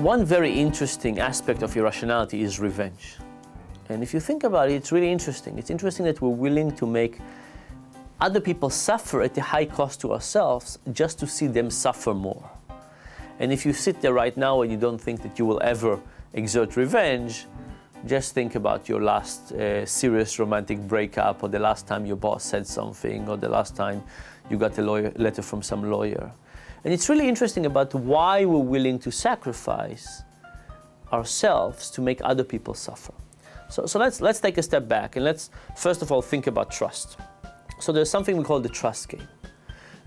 One very interesting aspect of irrationality is revenge. And if you think about it, it's really interesting. It's interesting that we're willing to make other people suffer at a high cost to ourselves just to see them suffer more. And if you sit there right now and you don't think that you will ever exert revenge, just think about your last serious romantic breakup, or the last time your boss said something, or the last time you got a letter from some lawyer. And it's really interesting about why we're willing to sacrifice ourselves to make other people suffer. So let's take a step back and let's first of all think about trust. So there's something we call the trust game.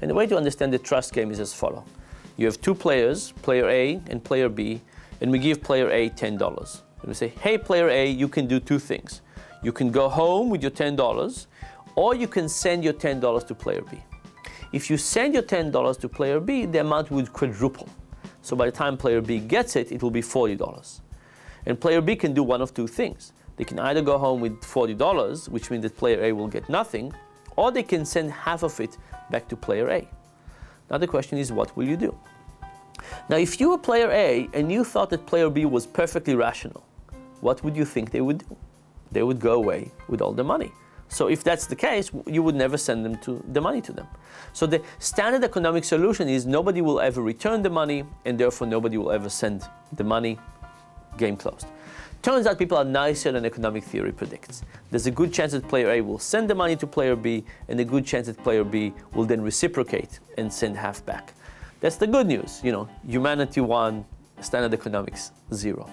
And the way to understand the trust game is as follows. You have two players, player A and player B, and we give player A $10. And we say, hey, player A, you can do two things. You can go home with your $10, or you can send your $10 to player B. If you send your $10 to player B, the amount would quadruple. So by the time player B gets it, it will be $40. And player B can do one of two things. They can either go home with $40, which means that player A will get nothing, or they can send half of it back to player A. Now the question is, what will you do? Now if you were player A and you thought that player B was perfectly rational, what would you think they would do? They would go away with all the money. So if that's the case, you would never send the money to them. So the standard economic solution is nobody will ever return the money, and therefore nobody will ever send the money. Game closed. Turns out people are nicer than economic theory predicts. There's a good chance that player A will send the money to player B, and a good chance that player B will then reciprocate and send half back. That's the good news. Humanity won, standard economics 0.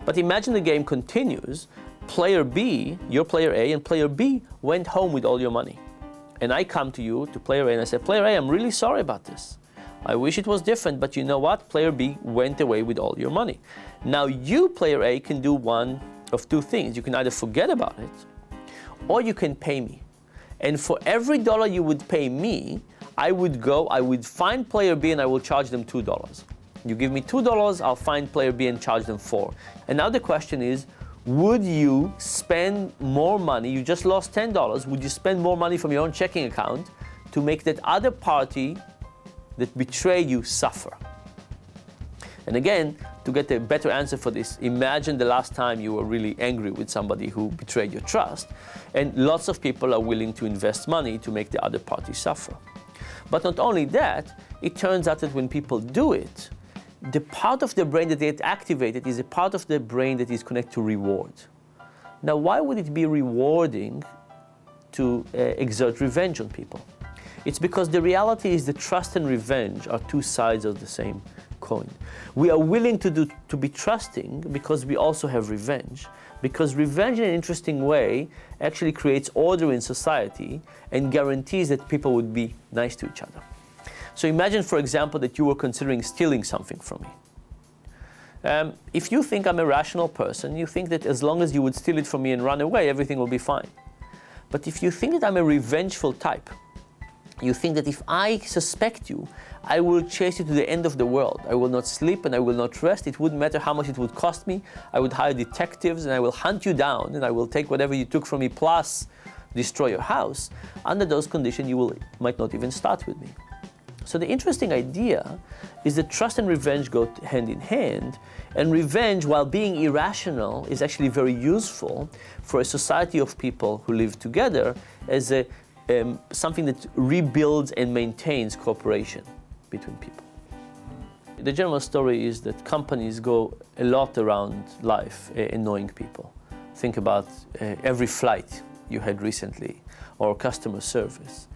But imagine the game continues. Player B, your player A, and player B went home with all your money. And I come to you, to player A, and I say, player A, I'm really sorry about this. I wish it was different, but you know what? Player B went away with all your money. Now you, player A, can do one of two things. You can either forget about it, or you can pay me. And for every dollar you would pay me, I would find player B and I will charge them $2. You give me $2, I'll find player B and charge them $4. And now the question is, would you spend more money? You just lost $10. Would you spend more money from your own checking account to make that other party that betrayed you suffer? And again, to get a better answer for this, imagine the last time you were really angry with somebody who betrayed your trust, and lots of people are willing to invest money to make the other party suffer. But not only that, it turns out that when people do it, the part of the brain that gets activated is a part of the brain that is connected to reward. Now, why would it be rewarding to exert revenge on people? It's because the reality is that trust and revenge are two sides of the same coin. We are willing to be trusting because we also have revenge. Because revenge in an interesting way actually creates order in society and guarantees that people would be nice to each other. So imagine, for example, that you were considering stealing something from me. If you think I'm a rational person, you think that as long as you would steal it from me and run away, everything will be fine. But if you think that I'm a revengeful type, you think that if I suspect you, I will chase you to the end of the world. I will not sleep and I will not rest. It wouldn't matter how much it would cost me. I would hire detectives and I will hunt you down and I will take whatever you took from me plus destroy your house. Under those conditions, you might not even start with me. So the interesting idea is that trust and revenge go hand in hand, and revenge, while being irrational, is actually very useful for a society of people who live together as something that rebuilds and maintains cooperation between people. The general story is that companies go a lot around life annoying people. Think about every flight you had recently, or customer service.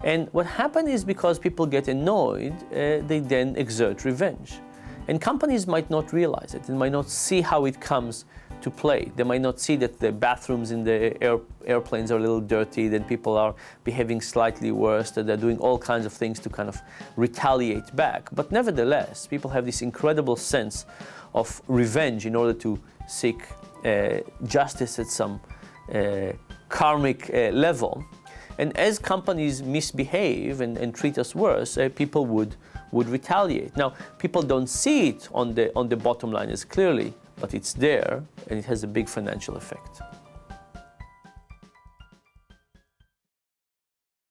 And what happened is because people get annoyed, they then exert revenge. And companies might not realize it. They might not see how it comes to play. They might not see that the bathrooms in the airplanes are a little dirty, that people are behaving slightly worse, that they're doing all kinds of things to kind of retaliate back. But nevertheless, people have this incredible sense of revenge in order to seek justice at some karmic level. And as companies misbehave and treat us worse, people would retaliate. Now, people don't see it on the bottom line as clearly, but it's there, and it has a big financial effect.